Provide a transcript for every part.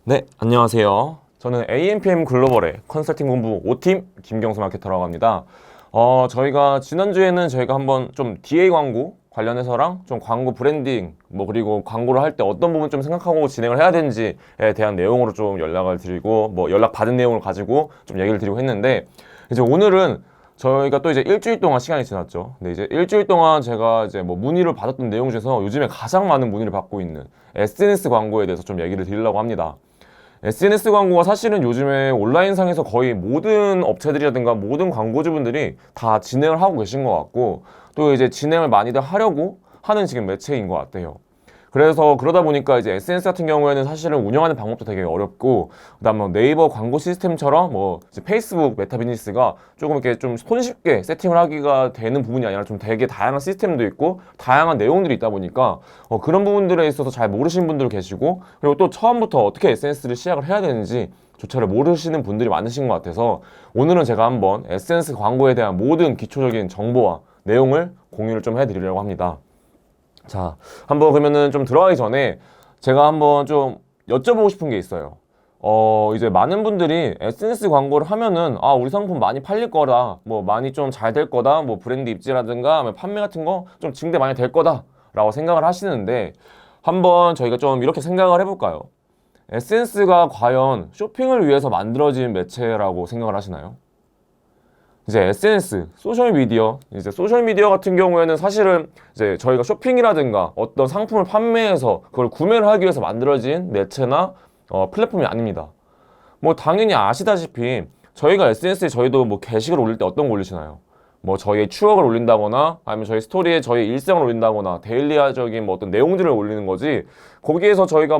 네, 안녕하세요. 저는 AMPM 글로벌의 컨설팅 본부 5팀 김경수 마케터라고 합니다. 저희가 지난주에는 저희가 한번 좀 DA 광고 관련해서랑 좀 광고 브랜딩, 그리고 광고를 할 때 어떤 부분 좀 생각하고 진행을 해야 되는지에 대한 내용으로 좀 연락을 드리고, 연락 받은 내용을 가지고 좀 얘기를 드리고 했는데, 이제 오늘은 저희가 또 이제 일주일 동안 시간이 지났죠. 근데 이제 일주일 동안 제가 이제 문의를 받았던 내용 중에서 요즘에 가장 많은 문의를 받고 있는 SNS 광고에 대해서 좀 얘기를 드리려고 합니다. SNS 광고가 사실은 요즘에 온라인상에서 거의 모든 업체들이라든가 모든 광고주분들이 다 진행을 하고 계신 것 같고, 또 이제 진행을 많이들 하려고 하는 지금 매체인 것 같아요. 그래서 그러다 보니까 이제 SNS 같은 경우에는 사실은 운영하는 방법도 되게 어렵고, 그다음 네이버 광고 시스템처럼 이제 페이스북 메타 비즈니스가 조금 이렇게 좀 손쉽게 세팅을 하기가 되는 부분이 아니라 좀 되게 다양한 시스템도 있고 다양한 내용들이 있다 보니까 그런 부분들에 있어서 잘 모르시는 분들 계시고, 그리고 또 처음부터 어떻게 SNS를 시작을 해야 되는지 조차를 모르시는 분들이 많으신 것 같아서 오늘은 제가 한번 SNS 광고에 대한 모든 기초적인 정보와 내용을 공유를 좀 해드리려고 합니다. 자, 한번 그러면은 좀 들어가기 전에 제가 한번 좀 여쭤보고 싶은 게 있어요. 이제 많은 분들이 SNS 광고를 하면은, 우리 상품 많이 팔릴 거다, 많이 좀 잘 될 거다, 브랜드 입지라든가, 판매 같은 거 좀 증대 많이 될 거다, 라고 생각을 하시는데, 한번 저희가 좀 이렇게 생각을 해볼까요? SNS가 과연 쇼핑을 위해서 만들어진 매체라고 생각을 하시나요? 이제 SNS, 소셜미디어 같은 경우에는 사실은 이제 저희가 쇼핑이라든가 어떤 상품을 판매해서 그걸 구매를 하기 위해서 만들어진 매체나 플랫폼이 아닙니다. 당연히 아시다시피 저희가 SNS에 저희도 게시글 올릴 때 어떤 거 올리시나요? 저희의 추억을 올린다거나 아니면 저희 스토리에 저희 일상을 올린다거나 데일리적인 어떤 내용들을 올리는 거지, 거기에서 저희가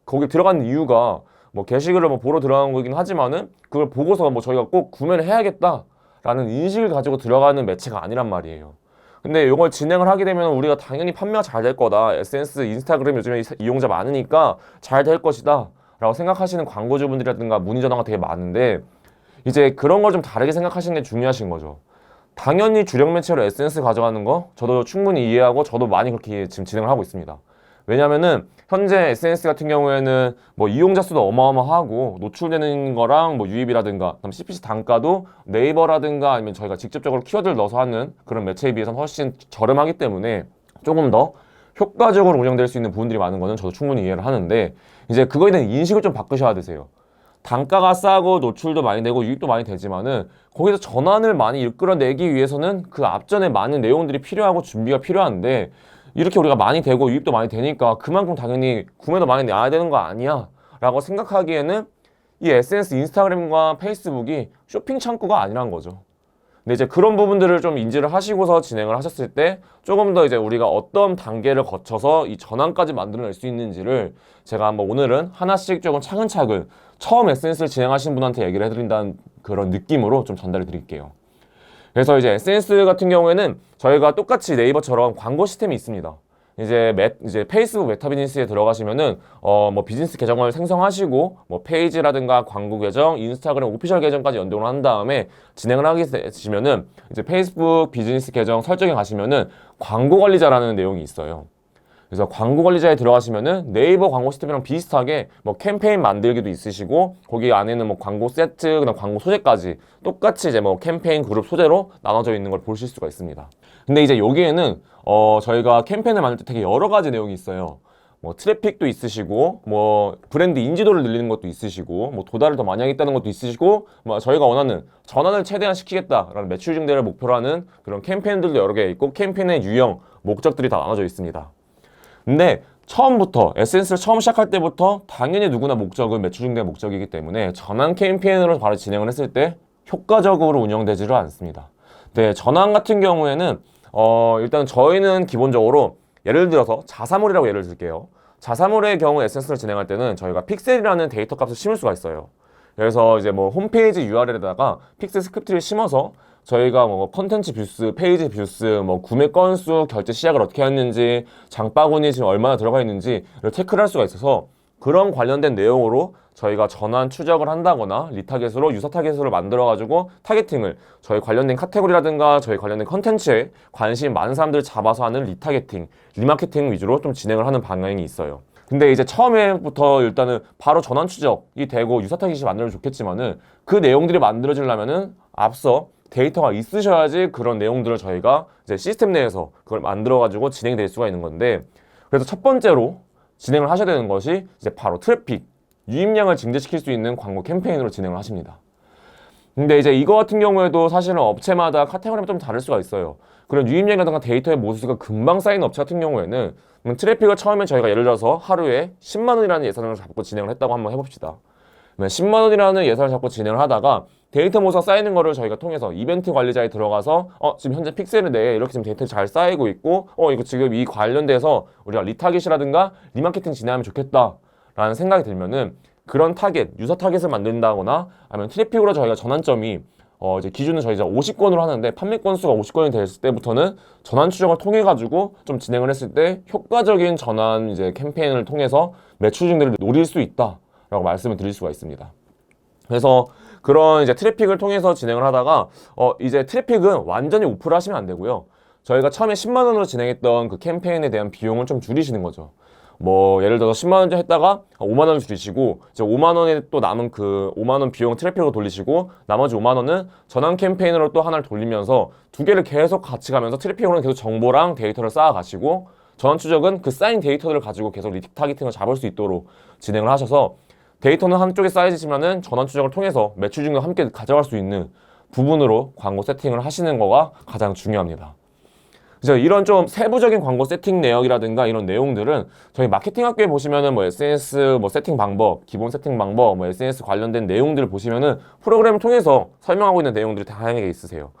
거기 들어가는 이유가 게시글을 보러 들어가는 거긴 하지만은 그걸 보고서 저희가 꼭 구매를 해야겠다 라는 인식을 가지고 들어가는 매체가 아니란 말이에요. 근데 이걸 진행을 하게 되면 우리가 당연히 판매가 잘 될 거다, SNS, 인스타그램 요즘에 이용자 많으니까 잘 될 것이다 라고 생각하시는 광고주분들이라든가 문의 전화가 되게 많은데, 이제 그런 걸 좀 다르게 생각하시는 게 중요하신 거죠. 당연히 주력 매체로 SNS 가져가는 거 저도 충분히 이해하고 저도 많이 그렇게 지금 진행을 하고 있습니다. 왜냐면은 현재 SNS 같은 경우에는 이용자 수도 어마어마하고 노출되는 거랑 유입이라든가 그다음 CPC 단가도 네이버라든가 아니면 저희가 직접적으로 키워드를 넣어서 하는 그런 매체에 비해서는 훨씬 저렴하기 때문에 조금 더 효과적으로 운영될 수 있는 부분들이 많은 거는 저도 충분히 이해를 하는데, 이제 그거에 대한 인식을 좀 바꾸셔야 되세요. 단가가 싸고 노출도 많이 되고 유입도 많이 되지만은 거기서 전환을 많이 이끌어내기 위해서는 그 앞전에 많은 내용들이 필요하고 준비가 필요한데, 이렇게 우리가 많이 되고 유입도 많이 되니까 그만큼 당연히 구매도 많이 나야 되는 거 아니야 라고 생각하기에는 이 SNS, 인스타그램과 페이스북이 쇼핑 창구가 아니란 거죠. 근데 이제 그런 부분들을 좀 인지를 하시고서 진행을 하셨을 때 조금 더 이제 우리가 어떤 단계를 거쳐서 이 전환까지 만들어낼 수 있는지를 제가 한번 오늘은 하나씩 조금 차근차근 처음 SNS를 진행하신 분한테 얘기를 해드린다는 그런 느낌으로 좀 전달해 드릴게요. 그래서 이제 SNS 같은 경우에는 저희가 똑같이 네이버처럼 광고 시스템이 있습니다. 이제 페이스북 메타 비즈니스에 들어가시면은 비즈니스 계정을 생성하시고 페이지라든가 광고 계정, 인스타그램 오피셜 계정까지 연동을 한 다음에 진행을 하게 되시면은 이제 페이스북 비즈니스 계정 설정에 가시면은 광고 관리자라는 내용이 있어요. 그래서 광고 관리자에 들어가시면은 네이버 광고 시스템이랑 비슷하게 캠페인 만들기도 있으시고, 거기 안에는 광고 세트, 그다음 광고 소재까지 똑같이 이제 캠페인 그룹 소재로 나눠져 있는 걸 보실 수가 있습니다. 근데 이제 여기에는 저희가 캠페인을 만들 때 되게 여러 가지 내용이 있어요. 트래픽도 있으시고, 브랜드 인지도를 늘리는 것도 있으시고, 도달을 더 많이 하겠다는 것도 있으시고, 저희가 원하는 전환을 최대한 시키겠다라는 매출 증대를 목표로 하는 그런 캠페인들도 여러 개 있고, 캠페인의 유형, 목적들이 다 나눠져 있습니다. 근데 처음부터 SNS를 처음 시작할 때부터 당연히 누구나 목적은 매출 증대 목적이기 때문에 전환 캠페인으로 바로 진행을 했을 때 효과적으로 운영되지를 않습니다. 네, 전환 같은 경우에는 일단 저희는 기본적으로 예를 들어서 자사몰이라고 예를 들게요. 자사몰의 경우 SNS를 진행할 때는 저희가 픽셀이라는 데이터 값을 심을 수가 있어요. 그래서 이제 홈페이지 URL에다가 픽셀 스크립트를 심어서 저희가 컨텐츠 뷰스, 페이지 뷰스, 구매 건수, 결제 시작을 어떻게 했는지, 장바구니 지금 얼마나 들어가 있는지를 체크를 할 수가 있어서 그런 관련된 내용으로 저희가 전환 추적을 한다거나 리타겟으로 유사 타겟으로 만들어가지고 타겟팅을 저희 관련된 카테고리라든가 저희 관련된 컨텐츠에 관심 많은 사람들을 잡아서 하는 리타겟팅, 리마케팅 위주로 좀 진행을 하는 방향이 있어요. 근데 이제 처음에부터 일단은 바로 전환 추적이 되고 유사 타깃이 만들면 좋겠지만은 그 내용들이 만들어지려면은 앞서 데이터가 있으셔야지 그런 내용들을 저희가 이제 시스템 내에서 그걸 만들어가지고 진행이 될 수가 있는 건데, 그래서 첫 번째로 진행을 하셔야 되는 것이 이제 바로 트래픽, 유입량을 증대시킬 수 있는 광고 캠페인으로 진행을 하십니다. 근데 이제 이거 같은 경우에도 사실은 업체마다 카테고리가 좀 다를 수가 있어요. 그런 유입량이라든가 데이터의 모수가 금방 쌓이는 업체 같은 경우에는 트래픽을 처음에 저희가 예를 들어서 하루에 10만 원이라는 예산을 잡고 진행을 했다고 한번 해봅시다. 10만 원이라는 예산을 잡고 진행을 하다가 데이터 모수가 쌓이는 거를 저희가 통해서 이벤트 관리자에 들어가서 지금 현재 픽셀에 대해 이렇게 지금 데이터 잘 쌓이고 있고 이거 지금 이 관련돼서 우리가 리타겟이라든가 리마케팅 진행하면 좋겠다 라는 생각이 들면은 그런 타겟, 유사 타겟을 만든다거나 아니면 트래픽으로 저희가 전환점이 이제 기준은 저희 이제 50건으로 하는데 판매 건수가 50건이 됐을 때부터는 전환 추적을 통해 가지고 좀 진행을 했을 때 효과적인 전환 이제 캠페인을 통해서 매출 증대를 노릴 수 있다라고 말씀을 드릴 수가 있습니다. 그래서 그런 이제 트래픽을 통해서 진행을 하다가 이제 트래픽은 완전히 오프를 하시면 안 되고요. 저희가 처음에 10만 원으로 진행했던 그 캠페인에 대한 비용을 좀 줄이시는 거죠. 뭐 예를 들어서 10만 원 했다가 5만 원 줄이시고 이제 5만 원에 또 남은 그 5만 원 비용 트래픽으로 돌리시고 나머지 5만 원은 전환 캠페인으로 또 하나를 돌리면서 두 개를 계속 같이 가면서 트래픽으로는 계속 정보랑 데이터를 쌓아 가시고 전환 추적은 그 쌓인 데이터들을 가지고 계속 리타겟팅을 잡을 수 있도록 진행을 하셔서 데이터는 한쪽에 쌓여지지만은 전환 추적을 통해서 매출 증가 함께 가져갈 수 있는 부분으로 광고 세팅을 하시는 거가 가장 중요합니다. 그래서 이런 좀 세부적인 광고 세팅 내역이라든가 이런 내용들은 저희 마케팅 학교에 보시면은 뭐 SNS 뭐 세팅 방법, 기본 세팅 방법, 뭐 SNS 관련된 내용들을 보시면은 프로그램을 통해서 설명하고 있는 내용들이 다양하게 있으세요.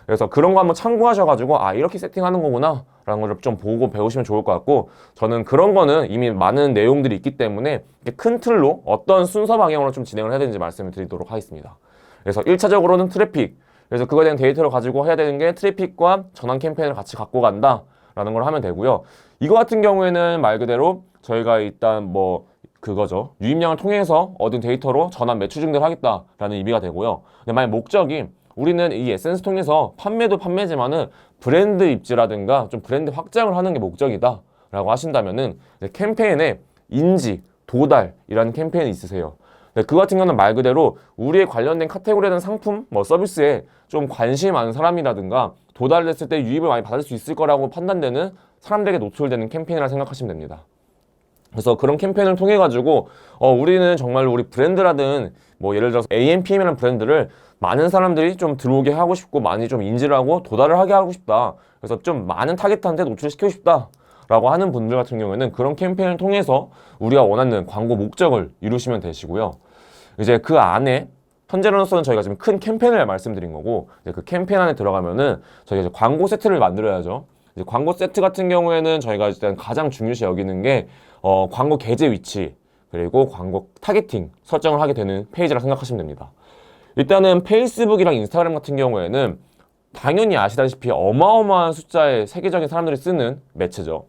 그래서 그런 거 한번 참고하셔가지고 이렇게 세팅하는 거구나 라는 걸 좀 보고 배우시면 좋을 것 같고, 저는 그런 거는 이미 많은 내용들이 있기 때문에 큰 틀로 어떤 순서 방향으로 좀 진행을 해야 되는지 말씀을 드리도록 하겠습니다. 그래서 1차적으로는 트래픽, 그래서 그거에 대한 데이터를 가지고 해야 되는 게 트래픽과 전환 캠페인을 같이 갖고 간다 라는 걸 하면 되고요. 이거 같은 경우에는 말 그대로 저희가 일단 뭐 그거죠, 유입량을 통해서 얻은 데이터로 전환 매출 증대를 하겠다라는 의미가 되고요. 근데 만약 목적이 우리는 이 에센스 통해서 판매도 판매지만은 브랜드 입지라든가 좀 브랜드 확장을 하는 게 목적이다 라고 하신다면은 캠페인에 인지, 도달이라는 캠페인이 있으세요. 그 같은 경우는 말 그대로 우리의 관련된 카테고리에 대한 상품, 뭐 서비스에 좀 관심이 많은 사람이라든가 도달했을 때 유입을 많이 받을 수 있을 거라고 판단되는 사람들에게 노출되는 캠페인이라 생각하시면 됩니다. 그래서 그런 캠페인을 통해 가지고 우리는 정말 우리 브랜드라든 뭐 예를 들어서 AMPM이라는 브랜드를 많은 사람들이 좀 들어오게 하고 싶고 많이 좀 인지를 하고 도달을 하게 하고 싶다. 그래서 좀 많은 타겟한테 노출시키고 싶다 라고 하는 분들 같은 경우에는 그런 캠페인을 통해서 우리가 원하는 광고 목적을 이루시면 되시고요. 이제 그 안에 현재로서는 저희가 지금 큰 캠페인을 말씀드린 거고, 이제 그 캠페인 안에 들어가면은 저희가 이제 광고 세트를 만들어야죠. 이제 광고 세트 같은 경우에는 저희가 일단 가장 중요시 여기는 게 광고 게재 위치 그리고 광고 타겟팅 설정을 하게 되는 페이지라 생각하시면 됩니다. 일단은 페이스북이랑 인스타그램 같은 경우에는 당연히 아시다시피 어마어마한 숫자의 세계적인 사람들이 쓰는 매체죠.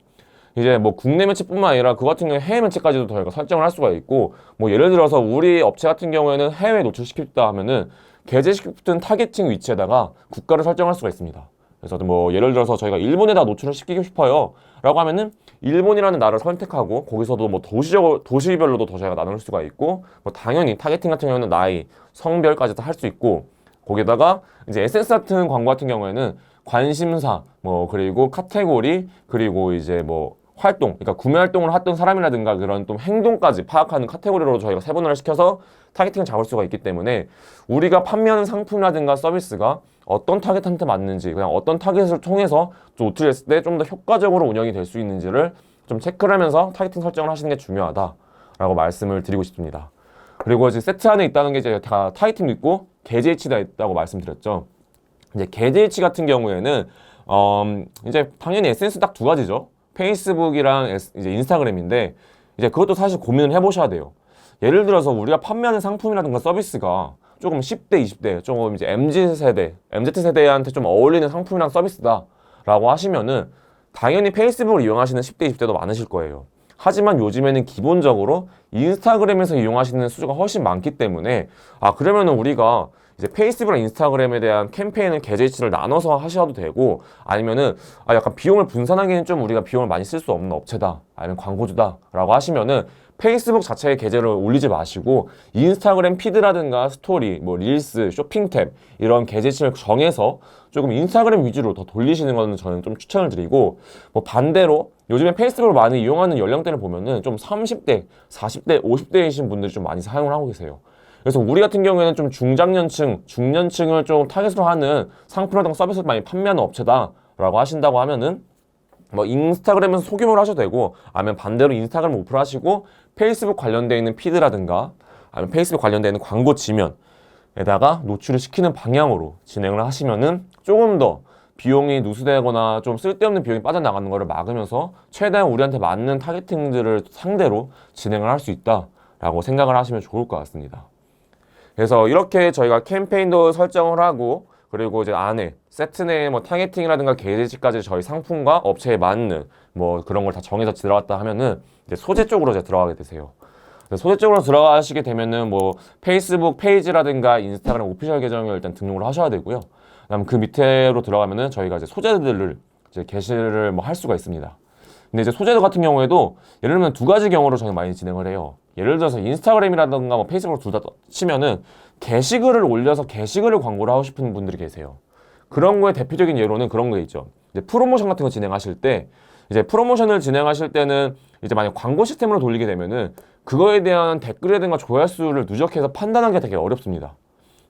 이제 뭐 국내 매체뿐만 아니라 그 같은 경우에 해외 매체까지도 저희가 설정을 할 수가 있고, 뭐 예를 들어서 우리 업체 같은 경우에는 해외에 노출시키겠다 하면은 게재시키고 싶은 타겟팅 위치에다가 국가를 설정할 수가 있습니다. 그래서 뭐 예를 들어서 저희가 일본에다 노출을 시키고 싶어요 라고 하면은 일본이라는 나라를 선택하고 거기서도 뭐 도시별로도 더 저희가 나눌 수가 있고, 뭐 당연히 타겟팅 같은 경우는 나이, 성별까지도 할 수 있고, 거기다가 이제 에센스 같은 광고 같은 경우에는 관심사, 뭐 그리고 카테고리, 그리고 이제 뭐 활동, 그러니까 구매 활동을 했던 사람이라든가 그런 또 행동까지 파악하는 카테고리로 저희가 세분화를 시켜서 타겟팅을 잡을 수가 있기 때문에 우리가 판매하는 상품이라든가 서비스가 어떤 타겟한테 맞는지, 그냥 어떤 타겟을 통해서 노출했을 때 좀 더 효과적으로 운영이 될 수 있는지를 좀 체크를 하면서 타겟팅 설정을 하시는 게 중요하다라고 말씀을 드리고 싶습니다. 그리고 이제 세트 안에 있다는 게 이제 다 타겟팅도 있고 게재치가 있다고 말씀드렸죠. 이제 게재치 같은 경우에는 이제 당연히 에센스 딱 두 가지죠. 페이스북이랑 이제 인스타그램인데, 이제 그것도 사실 고민을 해보셔야 돼요. 예를 들어서 우리가 판매하는 상품이라든가 서비스가 조금 10대, 20대, 조금 이제 MZ세대한테 좀 어울리는 상품이랑 서비스다 라고 하시면은 당연히 페이스북을 이용하시는 10대, 20대도 많으실 거예요. 하지만 요즘에는 기본적으로 인스타그램에서 이용하시는 수가 훨씬 많기 때문에 그러면은 우리가 이제 페이스북이나 인스타그램에 대한 캠페인은 계좌 이체를 나눠서 하셔도 되고, 아니면은 약간 비용을 분산하기는 좀 우리가 비용을 많이 쓸 수 없는 업체다, 아니면 광고주다라고 하시면은 페이스북 자체의 계좌를 올리지 마시고 인스타그램 피드라든가 스토리, 뭐 릴스, 쇼핑 탭 이런 계좌 이체를 정해서 조금 인스타그램 위주로 더 돌리시는 거는 저는 좀 추천을 드리고, 뭐 반대로 요즘에 페이스북을 많이 이용하는 연령대를 보면은 좀 30대, 40대, 50대이신 분들이 좀 많이 사용을 하고 계세요. 그래서 우리 같은 경우에는 좀 중장년층, 중년층을 좀 타겟으로 하는 상품이라든가 서비스를 많이 판매하는 업체다라고 하신다고 하면은 뭐 인스타그램에서 소규모로 하셔도 되고, 아니면 반대로 인스타그램 오픈하시고 페이스북 관련되어 있는 피드라든가 아니면 페이스북 관련되어 있는 광고 지면에다가 노출을 시키는 방향으로 진행을 하시면은 조금 더 비용이 누수되거나 좀 쓸데없는 비용이 빠져나가는 것을 막으면서 최대한 우리한테 맞는 타겟팅들을 상대로 진행을 할 수 있다라고 생각을 하시면 좋을 것 같습니다. 그래서 이렇게 저희가 캠페인도 설정을 하고, 그리고 이제 안에 세트 내에 뭐 타겟팅이라든가 게시까지 저희 상품과 업체에 맞는 뭐 그런 걸 다 정해서 들어갔다 하면은 이제 소재 쪽으로 이제 들어가게 되세요. 소재 쪽으로 들어가시게 되면은 뭐 페이스북 페이지라든가 인스타그램 오피셜 계정을 일단 등록을 하셔야 되고요. 그다음 그 밑으로 들어가면은 저희가 이제 소재들을 이제 게시를 뭐 할 수가 있습니다. 근데 이제 소재들 같은 경우에도 예를 들면 두 가지 경우로 저희 많이 진행을 해요. 예를 들어서 인스타그램이라든가 뭐 페이스북을 둘 다 치면은 게시글을 올려서 게시글을 광고를 하고 싶은 분들이 계세요. 그런 거에 대표적인 예로는 그런 거 있죠. 이제 프로모션 같은 거 진행하실 때, 이제 프로모션을 진행하실 때는 이제 만약 광고 시스템으로 돌리게 되면은 그거에 대한 댓글이라든가 조회 수를 누적해서 판단하는 게 되게 어렵습니다.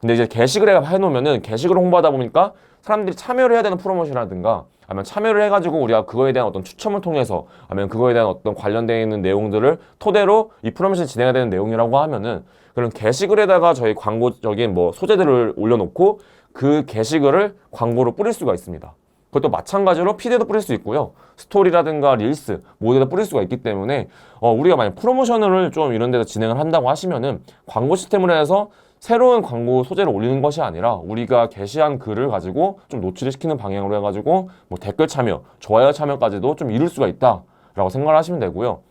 근데 이제 게시글에 해놓으면은 게시글을 홍보하다 보니까 사람들이 참여를 해야 되는 프로모션이라든가 아니면 참여를 해가지고 우리가 그거에 대한 어떤 추첨을 통해서 아니면 그거에 대한 어떤 관련되어 있는 내용들을 토대로 이 프로모션이 진행해야 되는 내용이라고 하면은 그런 게시글에다가 저희 광고적인 뭐 소재들을 올려놓고 그 게시글을 광고로 뿌릴 수가 있습니다. 그것도 마찬가지로 피드에도 뿌릴 수 있고요. 스토리라든가 릴스 모두에다 뿌릴 수가 있기 때문에 우리가 만약 프로모션을 좀 이런 데서 진행을 한다고 하시면은 광고 시스템을 해서 새로운 광고 소재를 올리는 것이 아니라 우리가 게시한 글을 가지고 좀 노출을 시키는 방향으로 해가지고 뭐 댓글 참여, 좋아요 참여까지도 좀 이룰 수가 있다라고 생각을 하시면 되고요.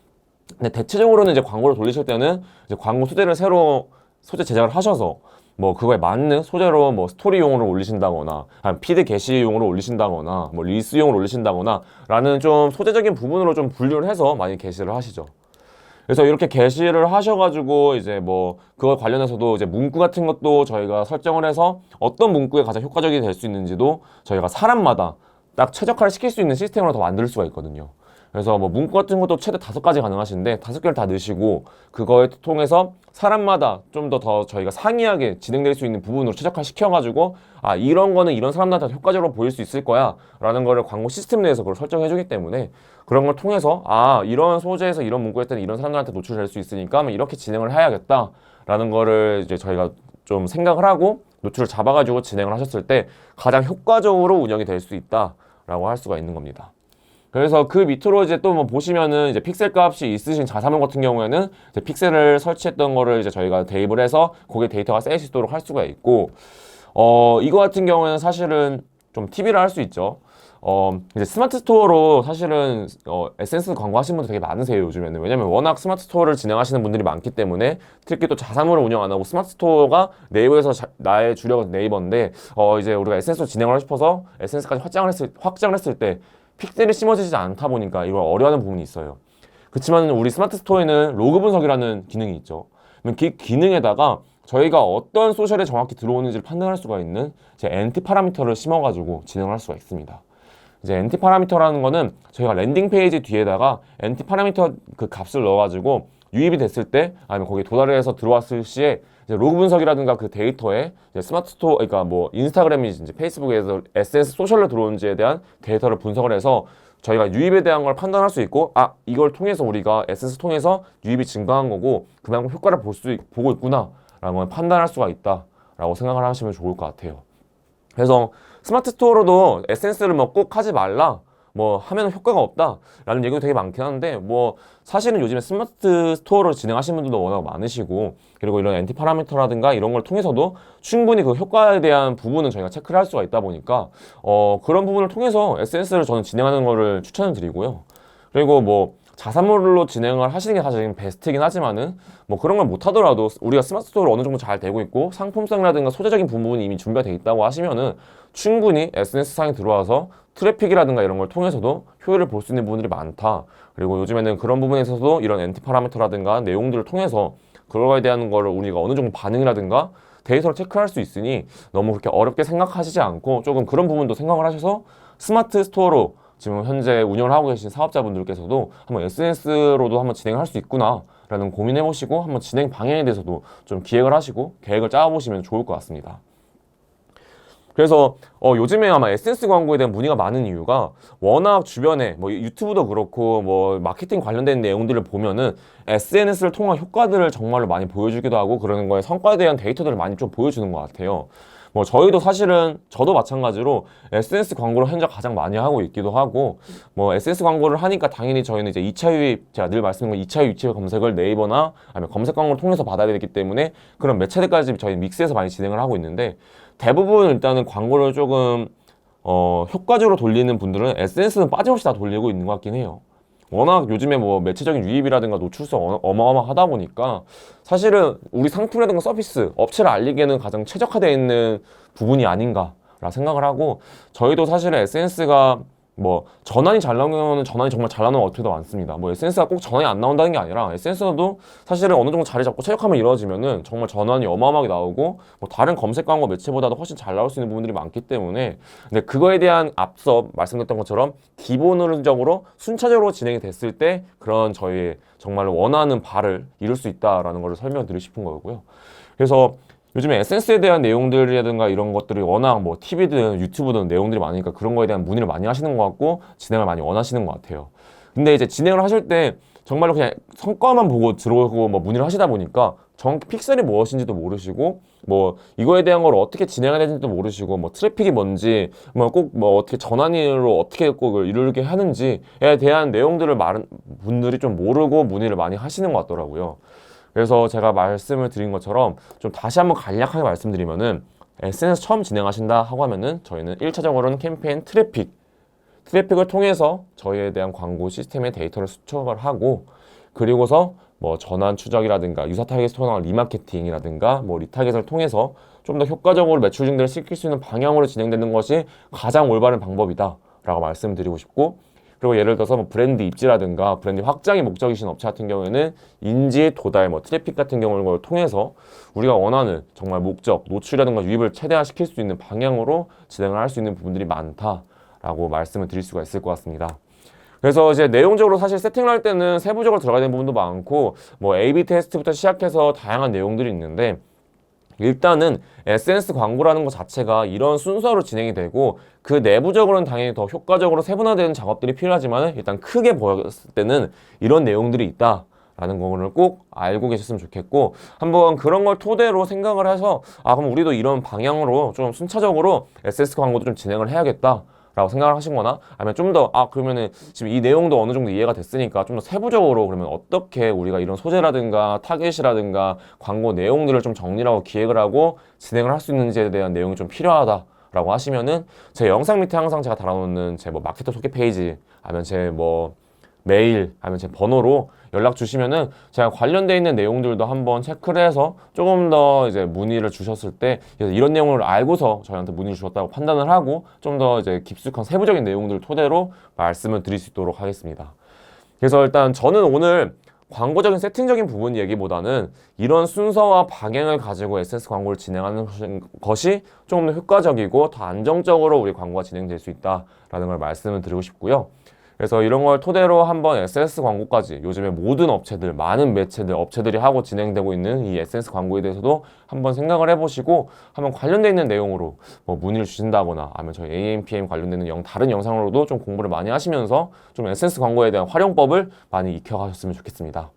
근데 대체적으로는 이제 광고를 돌리실 때는 이제 광고 소재를 새로 소재 제작을 하셔서 뭐 그거에 맞는 소재로 뭐 스토리용으로 올리신다거나 아니면 피드 게시용으로 올리신다거나 뭐 릴스용으로 올리신다거나 라는 좀 소재적인 부분으로 좀 분류를 해서 많이 게시를 하시죠. 그래서 이렇게 게시를 하셔가지고 이제 뭐 그거 관련해서도 이제 문구 같은 것도 저희가 설정을 해서 어떤 문구에 가장 효과적이 될 수 있는지도 저희가 사람마다 딱 최적화를 시킬 수 있는 시스템으로 더 만들 수가 있거든요. 그래서 뭐 문구 같은 것도 최대 5가지 가능하신데 5개를 다 넣으시고 그거에 통해서 사람마다 좀 더 저희가 상이하게 진행될 수 있는 부분으로 최적화 시켜가지고 이런 거는 이런 사람들한테 효과적으로 보일 수 있을 거야 라는 거를 광고 시스템 내에서 그걸 설정해 주기 때문에 그런 걸 통해서 이런 소재에서 이런 문구에 때는 이런 사람들한테 노출될 수 있으니까 이렇게 진행을 해야겠다 라는 거를 이제 저희가 좀 생각을 하고 노출을 잡아가지고 진행을 하셨을 때 가장 효과적으로 운영이 될 수 있다 라고 할 수가 있는 겁니다. 그래서 그 밑으로 이제 또 뭐 보시면은 이제 픽셀 값이 있으신 자사몰 같은 경우에는 이제 픽셀을 설치했던 거를 이제 저희가 대입을 해서 거기에 데이터가 쌓일 수 있도록 할 수가 있고, 이거 같은 경우에는 사실은 좀 팁이라 할 수 있죠. 이제 스마트 스토어로 사실은 에센스 광고 하시는 분들 되게 많으세요, 요즘에는. 왜냐면 워낙 스마트 스토어를 진행하시는 분들이 많기 때문에 특히 또 자사몰을 운영 안 하고 스마트 스토어가 네이버에서 나의 주력은 네이버인데 이제 우리가 에센스로 진행을 하고 싶어서 에센스까지 확장을 했을 때 픽셀이 심어지지 않다 보니까 이걸 어려워하는 부분이 있어요. 그렇지만 우리 스마트 스토어에는 로그 분석이라는 기능이 있죠. 그 기능에다가 저희가 어떤 소셜에 정확히 들어오는지를 판단할 수가 있는 제 엔티 파라미터를 심어가지고 진행을 할 수가 있습니다. 이제 엔티 파라미터라는 거는 저희가 랜딩 페이지 뒤에다가 엔티 파라미터 그 값을 넣어가지고 유입이 됐을 때 아니면 거기에 도달해서 들어왔을 시에 이제 로그 분석이라든가 그 데이터에 이제 스마트 스토어, 그러니까 뭐 인스타그램이지 이제 페이스북에서 SNS 소셜로 들어오는지에 대한 데이터를 분석을 해서 저희가 유입에 대한 걸 판단할 수 있고 이걸 통해서 우리가 SNS 통해서 유입이 증가한 거고 그만큼 효과를 보고 있구나 라는 걸 판단할 수가 있다라고 생각을 하시면 좋을 것 같아요. 그래서 스마트 스토어로도 SNS를 뭐 꼭 하지 말라 뭐 하면 효과가 없다 라는 얘기도 되게 많긴 한데 뭐 사실은 요즘에 스마트 스토어를 진행하시는 분들도 워낙 많으시고 그리고 이런 엔티 파라미터라든가 이런 걸 통해서도 충분히 그 효과에 대한 부분은 저희가 체크를 할 수가 있다 보니까 그런 부분을 통해서 SNS를 저는 진행하는 거를 추천을 드리고요. 그리고 뭐 자사몰로 진행을 하시는 게 사실 베스트이긴 하지만은 뭐 그런 걸 못하더라도 우리가 스마트 스토어로 어느 정도 잘 되고 있고 상품성이라든가 소재적인 부분이 이미 준비가 돼 있다고 하시면은 충분히 SNS상에 들어와서 트래픽이라든가 이런 걸 통해서도 효율을 볼 수 있는 부분들이 많다. 그리고 요즘에는 그런 부분에 있어서도 이런 엔티 파라미터라든가 내용들을 통해서 그런 거에 대한 거를 우리가 어느 정도 반응이라든가 데이터를 체크할 수 있으니 너무 그렇게 어렵게 생각하시지 않고 조금 그런 부분도 생각을 하셔서 스마트 스토어로 지금 현재 운영을 하고 계신 사업자분들께서도 한번 SNS로도 한번 진행할 수 있구나 라는 고민해 보시고 한번 진행 방향에 대해서도 좀 기획을 하시고 계획을 짜 보시면 좋을 것 같습니다. 그래서 요즘에 아마 SNS 광고에 대한 문의가 많은 이유가 워낙 주변에 뭐 유튜브도 그렇고 뭐 마케팅 관련된 내용들을 보면은 SNS를 통한 효과들을 정말로 많이 보여주기도 하고 그러는 거에 성과에 대한 데이터들을 많이 좀 보여주는 것 같아요. 뭐 저희도 사실은 저도 마찬가지로 SNS 광고를 현재 가장 많이 하고 있기도 하고 뭐 SNS 광고를 하니까 당연히 저희는 이제 2차 유입 제가 늘 말씀드린 2차 유입 검색을 네이버나 아니면 검색 광고를 통해서 받아야 되기 때문에 그런 매체들까지 저희 믹스해서 많이 진행을 하고 있는데 대부분 일단은 광고를 조금 효과적으로 돌리는 분들은 SNS는 빠짐없이 다 돌리고 있는 것 같긴 해요. 워낙 요즘에 뭐 매체적인 유입이라든가 노출성 어마어마하다 보니까 사실은 우리 상품이라든가 서비스, 업체를 알리기에는 가장 최적화되어 있는 부분이 아닌가라 생각을 하고 저희도 사실은 SNS가 뭐 전환이 잘 나오면 전환이 정말 잘 나오는 업체도 많습니다. 뭐 SNS가 꼭 전환이 안 나온다는 게 아니라 SNS도 사실은 어느 정도 자리 잡고 최적화만 이루어지면은 정말 전환이 어마어마하게 나오고 뭐 다른 검색 광고 매체보다도 훨씬 잘 나올 수 있는 부분들이 많기 때문에 근데 그거에 대한 앞서 말씀드렸던 것처럼 기본적으로 순차적으로 진행이 됐을 때 그런 저희의 정말로 원하는 바를 이룰 수 있다라는 걸 설명드리고 싶은 거고요. 그래서 요즘에 SNS에 대한 내용들이라든가 이런 것들이 워낙 뭐 TV든 유튜브든 내용들이 많으니까 그런 거에 대한 문의를 많이 하시는 것 같고 진행을 많이 원하시는 것 같아요. 근데 이제 진행을 하실 때 정말로 그냥 성과만 보고 들어오고 뭐 문의를 하시다 보니까 정확히 픽셀이 무엇인지도 모르시고 뭐 이거에 대한 걸 어떻게 진행해야 되는지도 모르시고 뭐 트래픽이 뭔지 뭐 꼭 뭐 어떻게 전환으로 어떻게 꼭 이루게 하는지에 대한 내용들을 많은 분들이 좀 모르고 문의를 많이 하시는 것 같더라고요. 그래서 제가 말씀을 드린 것처럼 좀 다시 한번 간략하게 말씀드리면은 SNS 처음 진행하신다 하고 하면은 저희는 1차적으로는 캠페인 트래픽을 통해서 저희에 대한 광고 시스템의 데이터를 수첩을 하고 그리고서 뭐 전환 추적이라든가 유사 타겟을 통한 리마케팅이라든가 뭐 리타겟을 통해서 좀 더 효과적으로 매출 증대를 시킬 수 있는 방향으로 진행되는 것이 가장 올바른 방법이다 라고 말씀드리고 싶고 그리고 예를 들어서 뭐 브랜드 입지라든가 브랜드 확장이 목적이신 업체 같은 경우에는 인지, 도달, 뭐 트래픽 같은 경우를 통해서 우리가 원하는 정말 목적, 노출이라든가 유입을 최대화시킬 수 있는 방향으로 진행을 할 수 있는 부분들이 많다라고 말씀을 드릴 수가 있을 것 같습니다. 그래서 이제 내용적으로 사실 세팅을 할 때는 세부적으로 들어가야 되는 부분도 많고 뭐 A/B 테스트부터 시작해서 다양한 내용들이 있는데 일단은 SNS 광고라는 것 자체가 이런 순서로 진행이 되고 그 내부적으로는 당연히 더 효과적으로 세분화되는 작업들이 필요하지만 일단 크게 보였을 때는 이런 내용들이 있다. 라는 거를 꼭 알고 계셨으면 좋겠고 한번 그런 걸 토대로 생각을 해서 그럼 우리도 이런 방향으로 좀 순차적으로 SNS 광고도 좀 진행을 해야겠다. 라고 생각을 하신 거나 아니면 좀 더 그러면은 지금 이 내용도 어느 정도 이해가 됐으니까 좀 더 세부적으로 그러면 어떻게 우리가 이런 소재라든가 타겟이라든가 광고 내용들을 좀 정리를 하고 기획을 하고 진행을 할 수 있는지에 대한 내용이 좀 필요하다라고 하시면은 제 영상 밑에 항상 제가 달아놓는 제 뭐 마케터 소개 페이지 아니면 제 뭐 메일 아니면 제 번호로 연락 주시면은 제가 관련돼 있는 내용들도 한번 체크를 해서 조금 더 이제 문의를 주셨을 때 이런 내용을 알고서 저희한테 문의를 주셨다고 판단을 하고 좀 더 이제 깊숙한 세부적인 내용들을 토대로 말씀을 드릴 수 있도록 하겠습니다. 그래서 일단 저는 오늘 광고적인 세팅적인 부분 얘기보다는 이런 순서와 방향을 가지고 SNS 광고를 진행하는 것이 조금 더 효과적이고 더 안정적으로 우리 광고가 진행될 수 있다라는 걸 말씀을 드리고 싶고요. 그래서 이런 걸 토대로 한번 SNS 광고까지 요즘에 모든 업체들, 많은 매체들, 업체들이 하고 진행되고 있는 이 SNS 광고에 대해서도 한번 생각을 해보시고 한번 관련되어 있는 내용으로 뭐 문의를 주신다거나 아니면 저희 AMPM 관련되는 다른 영상으로도 좀 공부를 많이 하시면서 좀 SNS 광고에 대한 활용법을 많이 익혀가셨으면 좋겠습니다.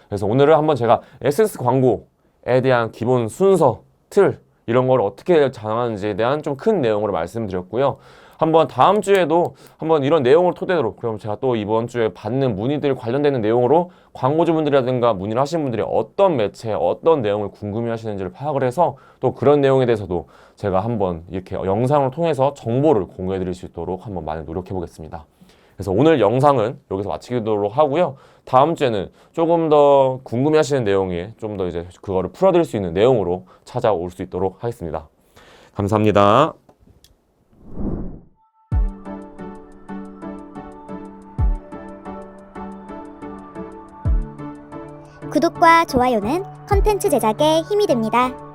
그래서 오늘은 한번 제가 SNS 광고에 대한 기본 순서, 틀 이런 걸 어떻게 장하는지에 대한 좀 큰 내용으로 말씀드렸고요. 한번 다음 주에도 한번 이런 내용을 토대로 그럼 제가 또 이번 주에 받는 문의들 관련되는 내용으로 광고주분들이라든가 문의를 하신 분들이 어떤 매체, 어떤 내용을 궁금해 하시는지를 파악을 해서 또 그런 내용에 대해서도 제가 한번 이렇게 영상을 통해서 정보를 공유해 드릴 수 있도록 한번 많이 노력해 보겠습니다. 그래서 오늘 영상은 여기서 마치도록 하고요. 다음 주에는 조금 더 궁금해하시는 내용에 좀 더 이제 그거를 풀어드릴 수 있는 내용으로 찾아올 수 있도록 하겠습니다. 감사합니다. 구독과 좋아요는 컨텐츠 제작에 힘이 됩니다.